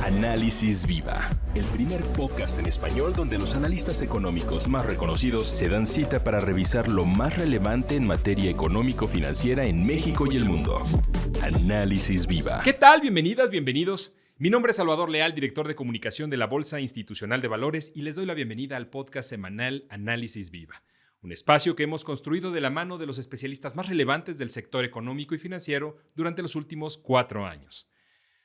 Análisis Viva, el primer podcast en español donde los analistas económicos más reconocidos se dan cita para revisar lo más relevante en materia económico-financiera en México y el mundo. Análisis Viva. ¿Qué tal? Bienvenidas, bienvenidos. Mi nombre es Salvador Leal, director de comunicación de la Bolsa Institucional de Valores, y les doy la bienvenida al podcast semanal Análisis Viva, un espacio que hemos construido de la mano de los especialistas más relevantes del sector económico y financiero durante los últimos 4 años.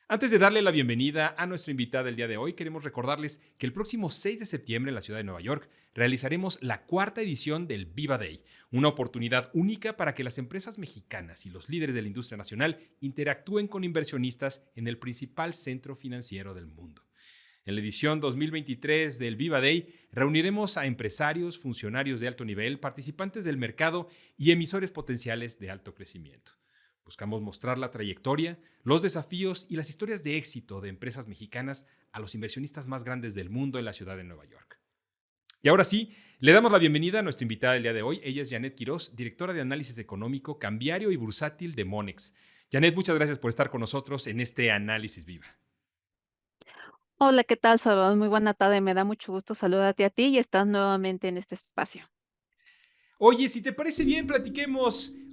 Antes de darle la bienvenida a nuestra invitada el día de hoy, queremos recordarles que el próximo 6 de septiembre en la ciudad de Nueva York realizaremos la cuarta edición del Viva Day, una oportunidad única para que las empresas mexicanas y los líderes de la industria nacional interactúen con inversionistas en el principal centro financiero del mundo. En la edición 2023 del Viva Day reuniremos a empresarios, funcionarios de alto nivel, participantes del mercado y emisores potenciales de alto crecimiento. Buscamos mostrar la trayectoria, los desafíos y las historias de éxito de empresas mexicanas a los inversionistas más grandes del mundo en la ciudad de Nueva York. Y ahora sí, le damos la bienvenida a nuestra invitada del día de hoy. Ella es Janet Quiroz, directora de análisis económico, cambiario y bursátil de Monex. Janet, muchas gracias por estar con nosotros en este Análisis Viva. Hola, ¿qué tal, Salvador? Muy buena tarde. Me da mucho gusto saludarte a ti y estar nuevamente en este espacio. Oye, si te parece bien,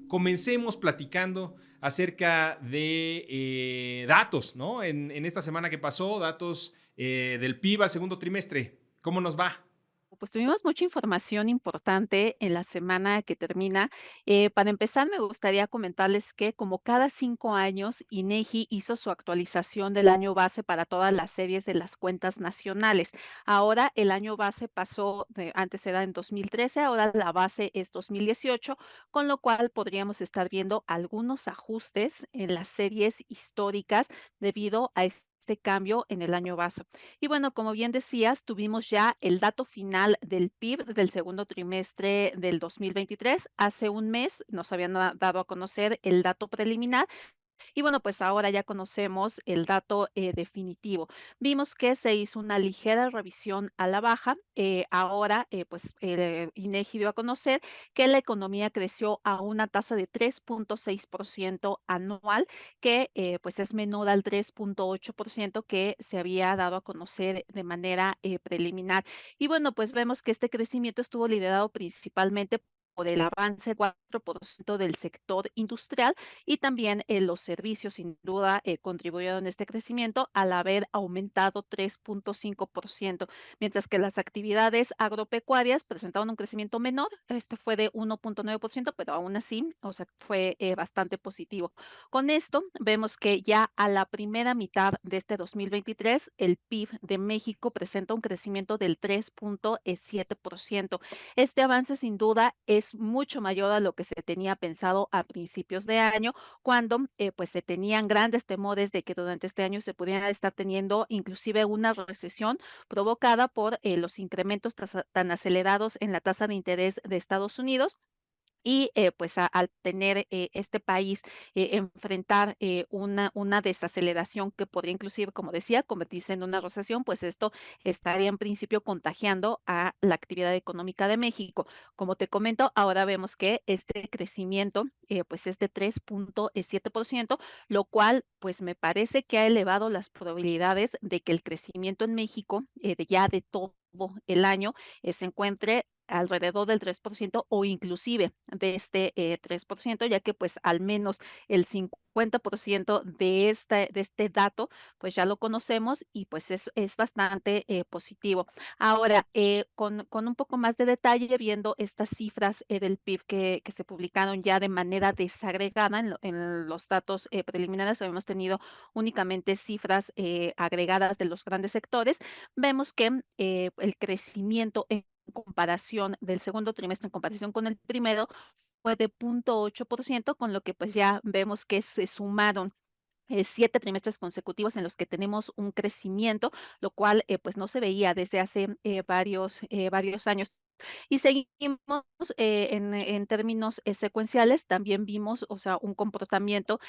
comencemos platicando acerca de datos, ¿no? En esta semana que pasó, datos del PIB al segundo trimestre. ¿Cómo nos va? Pues tuvimos mucha información importante en la semana que termina. Para empezar, me gustaría comentarles que como cada 5 años, INEGI hizo su actualización del año base para todas las series de las cuentas nacionales. Ahora el año base pasó, antes era en 2013, ahora la base es 2018, con lo cual podríamos estar viendo algunos ajustes en las series históricas debido a este cambio en el año base. Y bueno, como bien decías, tuvimos ya el dato final del PIB del segundo trimestre del 2023. Hace un mes nos habían dado a conocer el dato preliminar y bueno, pues ahora ya conocemos el dato definitivo. Vimos que se hizo una ligera revisión a la baja. Ahora, pues INEGI dio a conocer que la economía creció a una tasa de 3.6% anual, que pues es menor al 3.8% que se había dado a conocer de manera preliminar. Y bueno, pues vemos que este crecimiento estuvo liderado principalmente por el avance del 4% del sector industrial y también los servicios sin duda contribuyeron a este crecimiento al haber aumentado 3.5%, mientras que las actividades agropecuarias presentaron un crecimiento menor, este fue de 1.9%, pero aún así, o sea, fue bastante positivo. Con esto vemos que ya a la primera mitad de este 2023, el PIB de México presenta un crecimiento del 3.7%. Este avance sin duda es mucho mayor a lo que se tenía pensado a principios de año, cuando pues se tenían grandes temores de que durante este año se pudiera estar teniendo inclusive una recesión provocada por los incrementos tan acelerados en la tasa de interés de Estados Unidos. Y pues al tener este país enfrentar una desaceleración que podría inclusive, como decía, convertirse en una recesión, pues esto estaría en principio contagiando a la actividad económica de México. Como te comento, ahora vemos que este crecimiento pues es de 3.7%, lo cual pues me parece que ha elevado las probabilidades de que el crecimiento en México ya de todo el año se encuentre alrededor del 3% o inclusive de este 3%, ya que pues al menos el 50% de este dato pues ya lo conocemos y pues es bastante positivo. Ahora, con un poco más de detalle, viendo estas cifras del PIB que se publicaron ya de manera desagregada en los datos preliminares, habíamos tenido únicamente cifras agregadas de los grandes sectores, vemos que el crecimiento en comparación del segundo trimestre en comparación con el primero fue de 0.8%, con lo que pues ya vemos que se sumaron 7 trimestres consecutivos en los que tenemos un crecimiento, lo cual pues no se veía desde hace varios años. Y seguimos, en términos, secuenciales, también vimos, o sea, un comportamiento,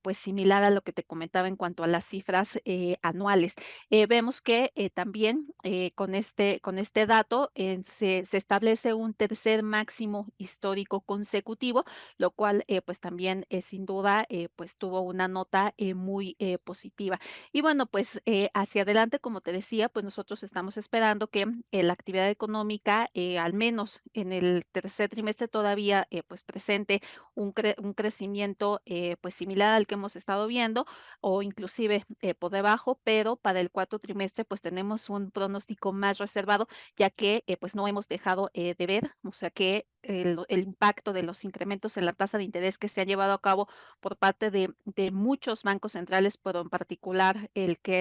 pues, similar a lo que te comentaba en cuanto a las cifras, anuales. Vemos que, también, con este dato, se establece un tercer máximo histórico consecutivo, lo cual, pues, también, sin duda, pues, tuvo una nota, muy, positiva. Y bueno, pues, hacia adelante, como te decía, pues, nosotros estamos esperando que, la actividad económica, al menos en el tercer trimestre todavía, pues, presente un crecimiento, pues, similar al que hemos estado viendo o inclusive, por debajo, pero para el cuarto trimestre, pues, tenemos un pronóstico más reservado, ya que, pues, no hemos dejado, de ver, o sea, que el impacto de los incrementos en la tasa de interés que se ha llevado a cabo por parte de muchos bancos centrales, pero en particular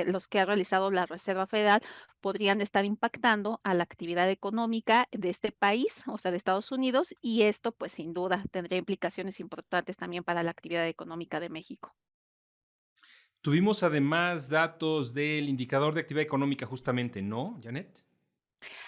los que ha realizado la Reserva Federal, podrían estar impactando a la actividad económica de este país, o sea, de Estados Unidos, y esto, pues, sin duda, tendría implicaciones importantes también para la actividad económica de México. Tuvimos además datos del indicador de actividad económica justamente, ¿no, Janet?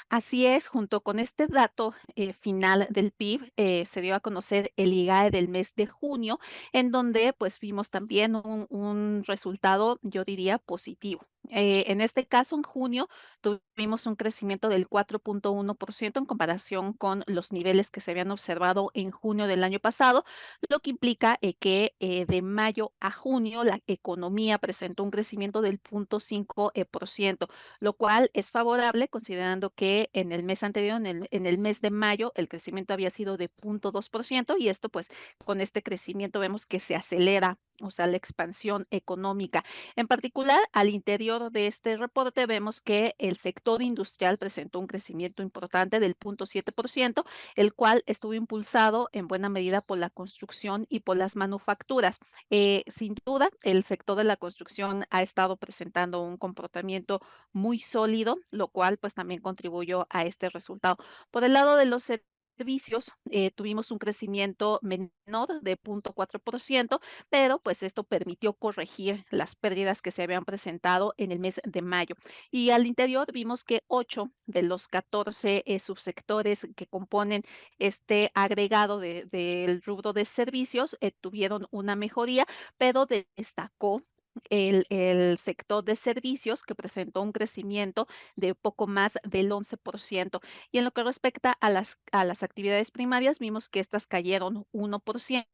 Así es, junto con este dato final del PIB, se dio a conocer el IGAE del mes de junio, en donde pues vimos también un resultado, yo diría, positivo. En este caso, en junio, tuvimos un crecimiento del 4.1% en comparación con los niveles que se habían observado en junio del año pasado, lo que implica que de mayo a junio la economía presentó un crecimiento del 0.5%, lo cual es favorable considerando que en el mes anterior, en el mes de mayo, el crecimiento había sido de 0.2% y esto pues con este crecimiento vemos que se acelera, o sea, la expansión económica. En particular, al interior de este reporte vemos que el sector industrial presentó un crecimiento importante del 0.7%, el cual estuvo impulsado en buena medida por la construcción y por las manufacturas. Sin duda, el sector de la construcción ha estado presentando un comportamiento muy sólido, lo cual pues también contribuyó a este resultado. Por el lado de los servicios, tuvimos un crecimiento menor de 0.4%, pero pues esto permitió corregir las pérdidas que se habían presentado en el mes de mayo. Y al interior vimos que 8 de los 14 subsectores que componen este agregado del rubro de servicios tuvieron una mejoría, pero destacó el sector de servicios, que presentó un crecimiento de poco más del 11%. Y en lo que respecta a las actividades primarias, vimos que estas cayeron 1%.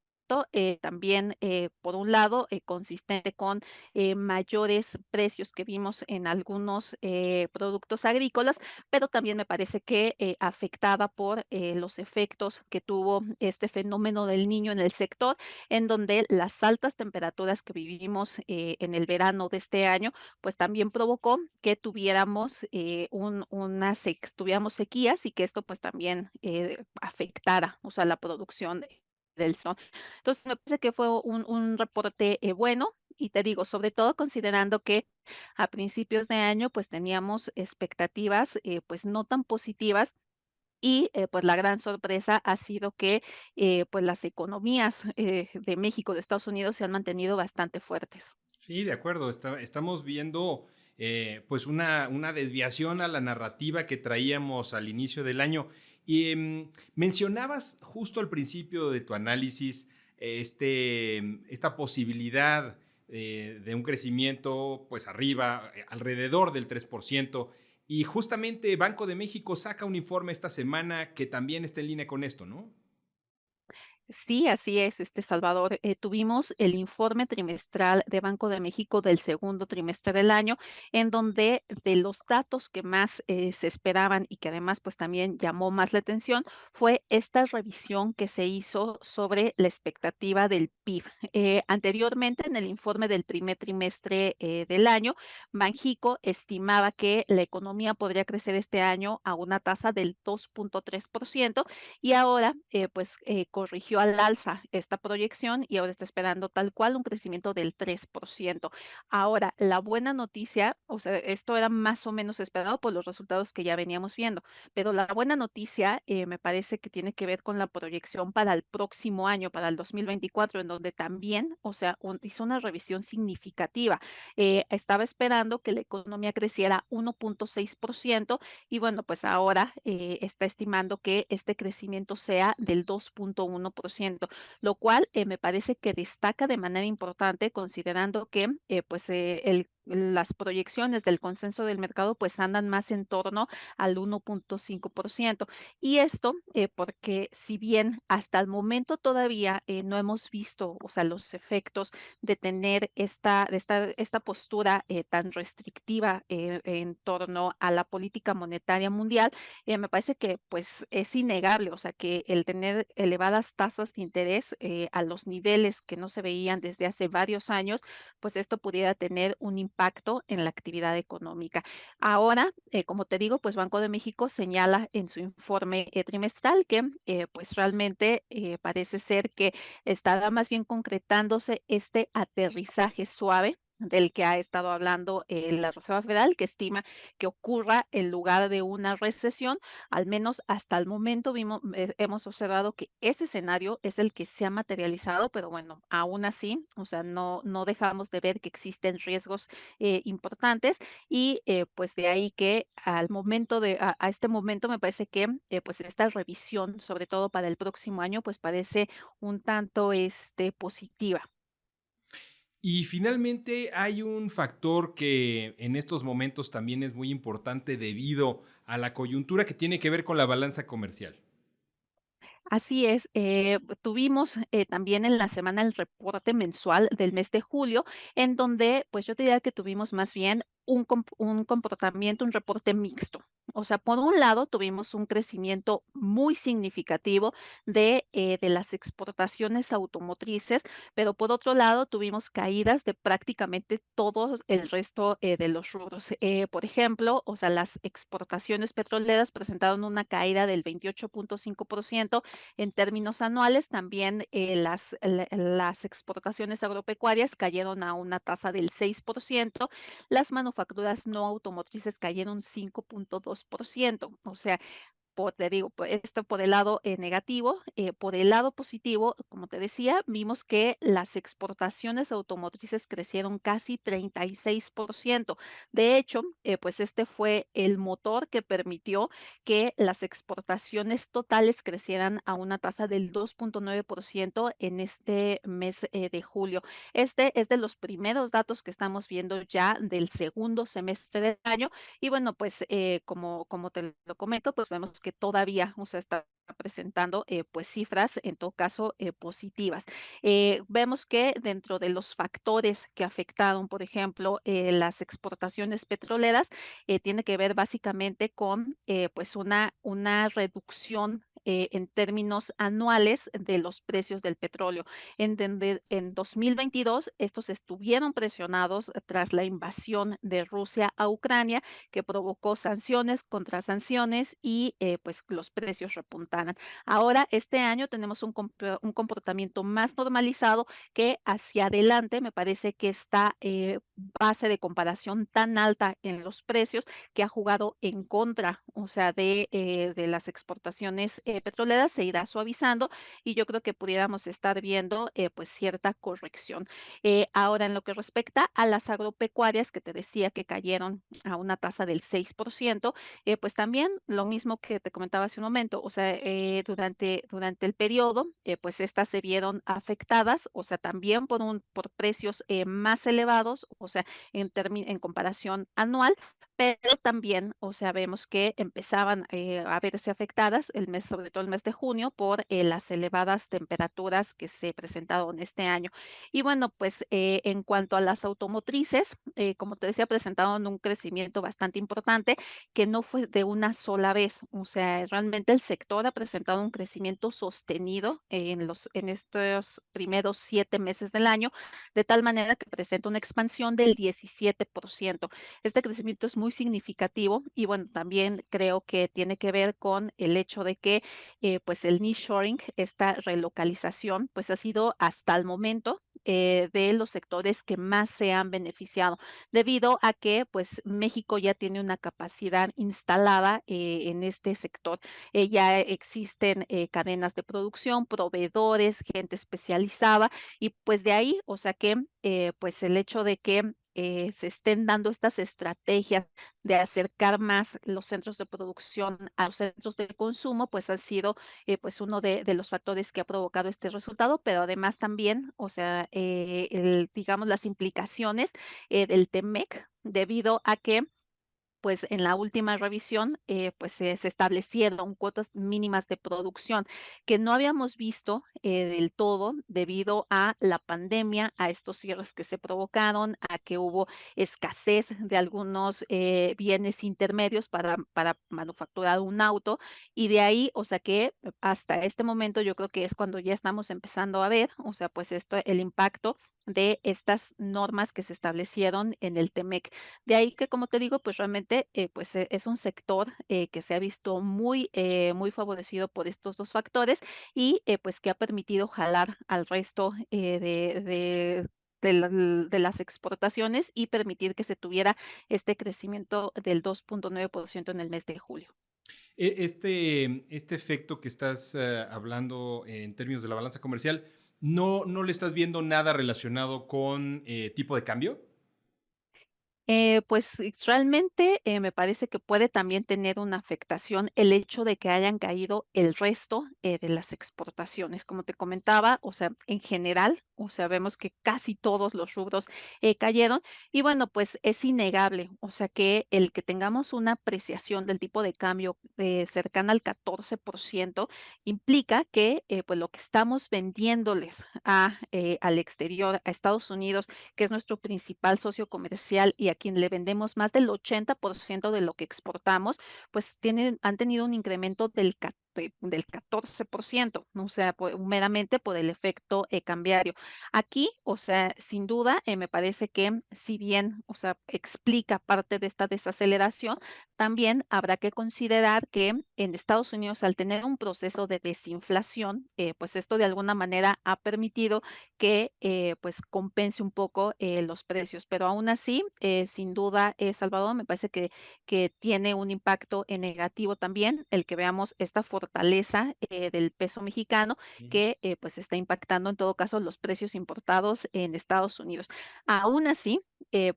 También, por un lado, consistente con mayores precios que vimos en algunos productos agrícolas, pero también me parece que afectada por los efectos que tuvo este fenómeno del niño en el sector, en donde las altas temperaturas que vivimos en el verano de este año, pues también provocó que tuviéramos tuviéramos sequías y que esto pues también afectara, o sea, la producción del sol. Entonces, me parece que fue un reporte bueno. Y te digo, sobre todo considerando que a principios de año, pues teníamos expectativas, pues no tan positivas y, pues, la gran sorpresa ha sido que, pues, las economías, de México, de Estados Unidos, se han mantenido bastante fuertes. Sí, de acuerdo. Estamos viendo pues una desviación a la narrativa que traíamos al inicio del año. Y mencionabas justo al principio de tu análisis esta posibilidad de un crecimiento pues arriba, alrededor del 3%. Y justamente Banco de México saca un informe esta semana que también está en línea con esto, ¿no? Sí, así es, Salvador. Tuvimos el informe trimestral de Banco de México del segundo trimestre del año, en donde de los datos que más se esperaban y que además pues también llamó más la atención fue esta revisión que se hizo sobre la expectativa del PIB. Anteriormente, en el informe del primer trimestre del año, Banjico estimaba que la economía podría crecer este año a una tasa del 2.3% y ahora pues corrigió corrigió al alza esta proyección y ahora está esperando tal cual un crecimiento del 3%. Ahora, la buena noticia, o sea, esto era más o menos esperado por los resultados que ya veníamos viendo, pero la buena noticia me parece que tiene que ver con la proyección para el próximo año, para el 2024, en donde también, o sea, hizo una revisión significativa. Estaba esperando que la economía creciera 1.6% y bueno, pues ahora está estimando que este crecimiento sea del 2.1%, lo cual me parece que destaca de manera importante considerando que las proyecciones del consenso del mercado pues andan más en torno al 1.5%. Y esto porque si bien hasta el momento todavía no hemos visto, o sea, los efectos de tener esta postura tan restrictiva en torno a la política monetaria mundial, me parece que pues es innegable, o sea, que el tener elevadas tasas de interés a los niveles que no se veían desde hace varios años, pues esto pudiera tener un impacto en la actividad económica. Ahora, como te digo, pues Banco de México señala en su informe trimestral que pues realmente parece ser que estará más bien concretándose este aterrizaje suave del que ha estado hablando la Reserva Federal, que estima que ocurra en lugar de una recesión. Al menos hasta el momento hemos observado que ese escenario es el que se ha materializado, pero bueno, aún así, o sea, no dejamos de ver que existen riesgos importantes y pues de ahí que a este momento me parece que pues esta revisión, sobre todo para el próximo año, pues parece un tanto positiva. Y finalmente hay un factor que en estos momentos también es muy importante debido a la coyuntura que tiene que ver con la balanza comercial. Así es, tuvimos también en la semana el reporte mensual del mes de julio, en donde, pues yo te diría que tuvimos más bien un comportamiento, un reporte mixto. O sea, por un lado, tuvimos un crecimiento muy significativo de las exportaciones automotrices, pero por otro lado, tuvimos caídas de prácticamente todo el resto de los rubros. Por ejemplo, o sea, las exportaciones petroleras presentaron una caída del 28.5% en términos anuales. También las exportaciones agropecuarias cayeron a una tasa del 6%. Las manufacturas no automotrices cayeron 5.2%. O sea, te digo, esto por el lado negativo. Por el lado positivo, como te decía, vimos que las exportaciones automotrices crecieron casi 36%. De hecho, pues este fue el motor que permitió que las exportaciones totales crecieran a una tasa del 2.9% en este mes de julio. Este es de los primeros datos que estamos viendo ya del segundo semestre del año y bueno, pues como te lo comento, pues vemos que todavía, o sea, está presentando pues cifras en todo caso positivas. Vemos que dentro de los factores que afectaron, por ejemplo, las exportaciones petroleras, tiene que ver básicamente con pues una reducción en términos anuales de los precios del petróleo. En 2022 estos estuvieron presionados tras la invasión de Rusia a Ucrania que provocó sanciones contra sanciones y pues los precios repuntaran. Ahora, este año tenemos un comportamiento más normalizado que hacia adelante me parece que esta base de comparación tan alta en los precios que ha jugado en contra, o sea, de las exportaciones petroleras se irá suavizando y yo creo que pudiéramos estar viendo pues cierta corrección. Ahora, en lo que respecta a las agropecuarias que te decía que cayeron a una tasa del 6%, pues también lo mismo que te comentaba hace un momento, o sea, durante el periodo, pues estas se vieron afectadas, o sea, también por precios más elevados, o sea, en comparación anual, pero también, o sea, vemos que empezaban a verse afectadas sobre todo el mes de junio, por las elevadas temperaturas que se presentaron este año. Y bueno, pues en cuanto a las automotrices, como te decía, presentaron un crecimiento bastante importante que no fue de una sola vez. O sea, realmente el sector ha presentado un crecimiento sostenido en estos primeros 7 meses del año, de tal manera que presenta una expansión del 17%. Este crecimiento es muy significativo y bueno, también creo que tiene que ver con el hecho de que pues el nearshoring, esta relocalización, pues ha sido hasta el momento de los sectores que más se han beneficiado, debido a que pues México ya tiene una capacidad instalada en este sector. Ya existen cadenas de producción, proveedores, gente especializada y pues de ahí, o sea que pues el hecho de que se estén dando estas estrategias de acercar más los centros de producción a los centros de consumo, pues ha sido pues uno de los factores que ha provocado este resultado, pero además también, o sea, digamos, las implicaciones del TEMEC, debido a que pues en la última revisión, pues se establecieron cuotas mínimas de producción que no habíamos visto del todo debido a la pandemia, a estos cierres que se provocaron, a que hubo escasez de algunos bienes intermedios para manufacturar un auto y de ahí, o sea que hasta este momento yo creo que es cuando ya estamos empezando a ver, o sea, pues esto, el impacto de estas normas que se establecieron en el TEMEC. De ahí que, como te digo, pues realmente, pues es un sector que se ha visto muy favorecido por estos dos factores y pues que ha permitido jalar al resto de las exportaciones y permitir que se tuviera este crecimiento del 2.9% en el mes de julio. Este efecto que estás hablando en términos de la balanza comercial, ¿no le estás viendo nada relacionado con tipo de cambio? Pues realmente me parece que puede también tener una afectación el hecho de que hayan caído el resto de las exportaciones. Como te comentaba, o sea, en general, o sea, vemos que casi todos los rubros cayeron y bueno, pues es innegable, o sea, que el que tengamos una apreciación del tipo de cambio cercana al 14% implica que pues lo que estamos vendiéndoles al exterior, a Estados Unidos, que es nuestro principal socio comercial y a quien le vendemos más del 80% de lo que exportamos, pues han tenido un incremento del 14%, ¿no? O sea, meramente por el efecto cambiario. Aquí, o sea, sin duda, me parece que si bien, o sea, explica parte de esta desaceleración, también habrá que considerar que en Estados Unidos, al tener un proceso de desinflación, pues esto de alguna manera ha permitido que pues compense un poco los precios. Pero aún así, sin duda, Salvador, me parece que tiene un impacto negativo también el que veamos esta fortaleza del peso mexicano Ujú. que pues está impactando en todo caso los precios importados en Estados Unidos. Aún así,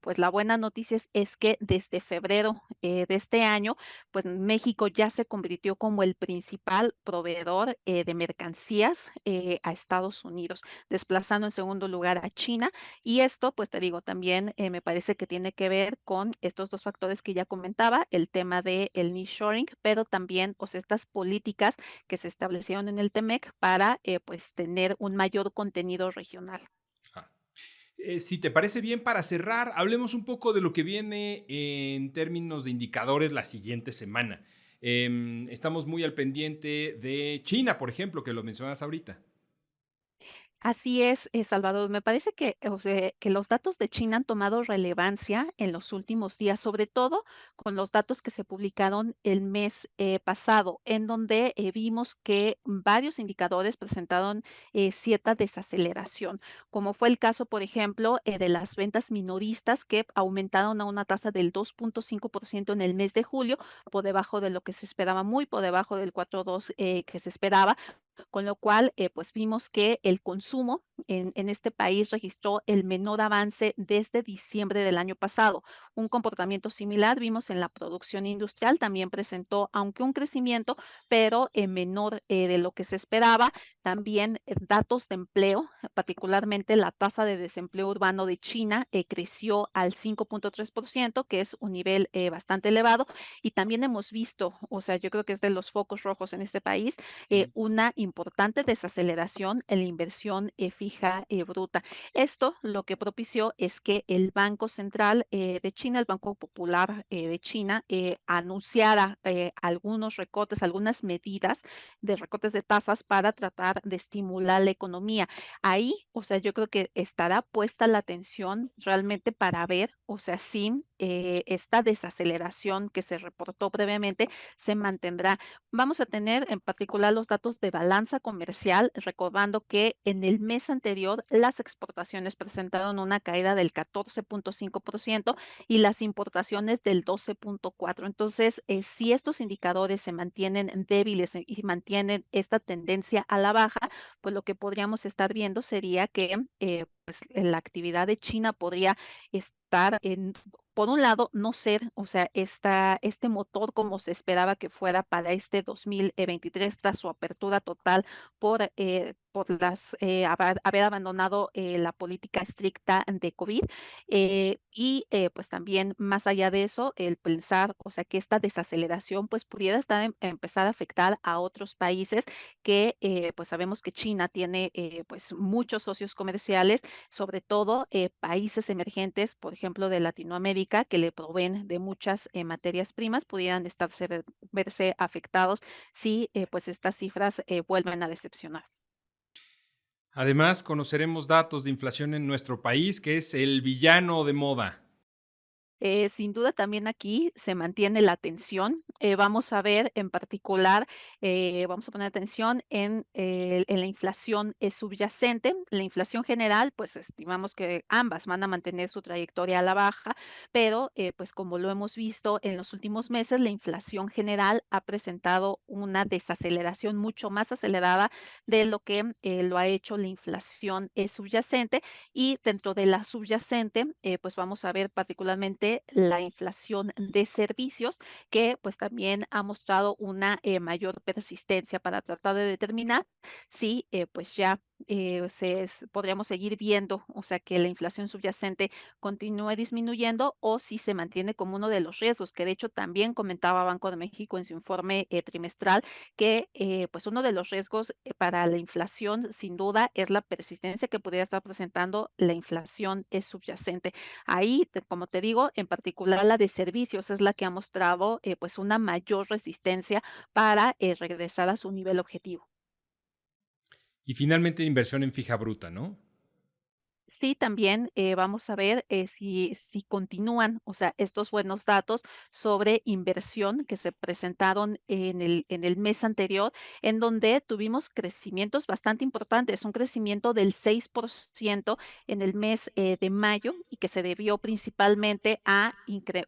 pues la buena noticia es que desde febrero de este año, pues México ya se convirtió como el principal proveedor de mercancías a Estados Unidos, desplazando en segundo lugar a China. Y esto, pues te digo, también me parece que tiene que ver con estos dos factores que ya comentaba, el tema del nearshoring, pero también, o sea, estas políticas que se establecieron en el TEMEC para, pues, tener un mayor contenido regional. Ah. Si te parece bien, para cerrar, hablemos un poco de lo que viene en términos de indicadores la siguiente semana. Estamos muy al pendiente de China, por ejemplo, que lo mencionas ahorita. Así es, Salvador. Me parece que, o sea, que los datos de China han tomado relevancia en los últimos días, sobre todo con los datos que se publicaron el mes pasado, en donde vimos que varios indicadores presentaron cierta desaceleración, como fue el caso, por ejemplo, de las ventas minoristas que aumentaron a una tasa del 2.5% en el mes de julio, por debajo de lo que se esperaba, muy por debajo del 4.2 que se esperaba, con lo cual, pues vimos que el consumo en este país registró el menor avance desde diciembre del año pasado. Un comportamiento similar vimos en la producción industrial, también presentó, aunque un crecimiento, pero menor de lo que se esperaba. También datos de empleo, particularmente la tasa de desempleo urbano de China creció al 5.3%, que es un nivel bastante elevado. Y también hemos visto, o sea, yo creo que es de los focos rojos en este país, Mm. una importante desaceleración en la inversión fija bruta. Esto lo que propició es que el Banco Central de China, el Banco Popular de China, anunciara algunos recortes, algunas medidas de recortes de tasas para tratar de estimular la economía. Ahí, o sea, yo creo que estará puesta la atención realmente para ver, o sea, si esta desaceleración que se reportó previamente se mantendrá. Vamos a tener en particular los datos de balanza comercial, recordando que en el mes anterior las exportaciones presentaron una caída del 14.5% y las importaciones del 12.4%. Entonces, si estos indicadores se mantienen débiles y mantienen esta tendencia a la baja, pues lo que podríamos estar viendo sería que pues, la actividad de China podría estar en, por un lado, no ser, o sea, este motor como se esperaba que fuera para este 2023 tras su apertura total por haber abandonado la política estricta de COVID. Pues también más allá de eso, el pensar, o sea, que esta desaceleración pues pudiera empezar a afectar a otros países que pues sabemos que China tiene pues muchos socios comerciales, sobre todo países emergentes, por ejemplo, de Latinoamérica, que le proveen de muchas materias primas, pudieran verse afectados si pues estas cifras vuelven a decepcionar. Además, conoceremos datos de inflación en nuestro país, que es el villano de moda. Sin duda también aquí se mantiene la atención. Vamos a ver en particular, vamos a poner atención en la inflación subyacente. La inflación general, pues estimamos que ambas van a mantener su trayectoria a la baja, pero pues como lo hemos visto en los últimos meses, la inflación general ha presentado una desaceleración mucho más acelerada de lo que lo ha hecho la inflación subyacente. Y dentro de la subyacente, pues vamos a ver particularmente la inflación de servicios, que pues también ha mostrado una mayor persistencia para tratar de determinar si pues ya podríamos seguir viendo, o sea, que la inflación subyacente continúe disminuyendo o si se mantiene como uno de los riesgos, que de hecho también comentaba Banco de México en su informe trimestral, que pues uno de los riesgos para la inflación sin duda es la persistencia que pudiera estar presentando la inflación subyacente. Ahí, como te digo, en particular la de servicios es la que ha mostrado pues una mayor resistencia para regresar a su nivel objetivo. Y finalmente, inversión en fija bruta, ¿no? Sí, también vamos a ver si continúan, o sea, estos buenos datos sobre inversión que se presentaron en el mes anterior, en donde tuvimos crecimientos bastante importantes, un crecimiento del 6% en el mes de mayo y que se debió principalmente a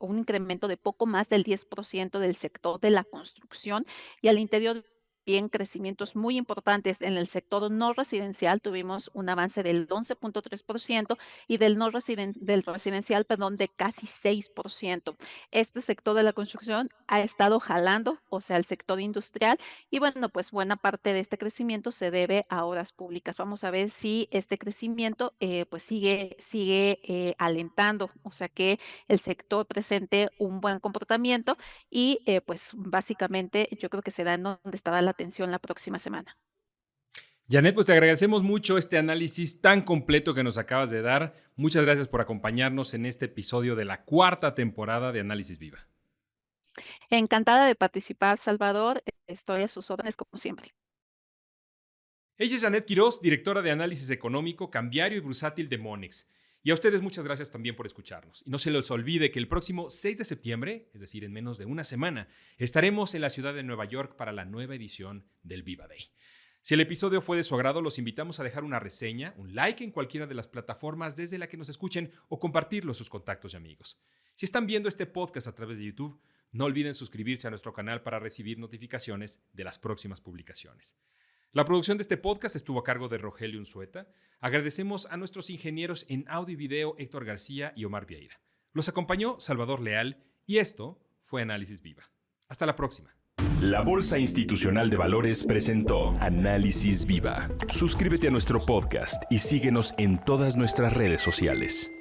un incremento de poco más del 10% del sector de la construcción y al interior bien crecimientos muy importantes en el sector no residencial. Tuvimos un avance del 11.3% y del residencial, perdón, de casi 6%. Este sector de la construcción ha estado jalando, o sea, el sector industrial, y bueno, pues buena parte de este crecimiento se debe a obras públicas. Vamos a ver si este crecimiento pues sigue alentando, o sea, que el sector presente un buen comportamiento y pues básicamente yo creo que será en donde estará la atención la próxima semana. Janet, pues te agradecemos mucho este análisis tan completo que nos acabas de dar. Muchas gracias por acompañarnos en este episodio de la 4ª temporada de Análisis Viva. Encantada de participar, Salvador. Estoy a sus órdenes como siempre. Ella es Janet Quiroz, directora de Análisis Económico, Cambiario y Bursátil de Monex. Y a ustedes muchas gracias también por escucharnos. Y no se les olvide que el próximo 6 de septiembre, es decir, en menos de una semana, estaremos en la ciudad de Nueva York para la nueva edición del Viva Day. Si el episodio fue de su agrado, los invitamos a dejar una reseña, un like en cualquiera de las plataformas desde la que nos escuchen o compartirlo a sus contactos y amigos. Si están viendo este podcast a través de YouTube, no olviden suscribirse a nuestro canal para recibir notificaciones de las próximas publicaciones. La producción de este podcast estuvo a cargo de Rogelio Unzueta. Agradecemos a nuestros ingenieros en audio y video Héctor García y Omar Vieira. Los acompañó Salvador Leal y esto fue Análisis Viva. Hasta la próxima. La Bolsa Institucional de Valores presentó Análisis Viva. Suscríbete a nuestro podcast y síguenos en todas nuestras redes sociales.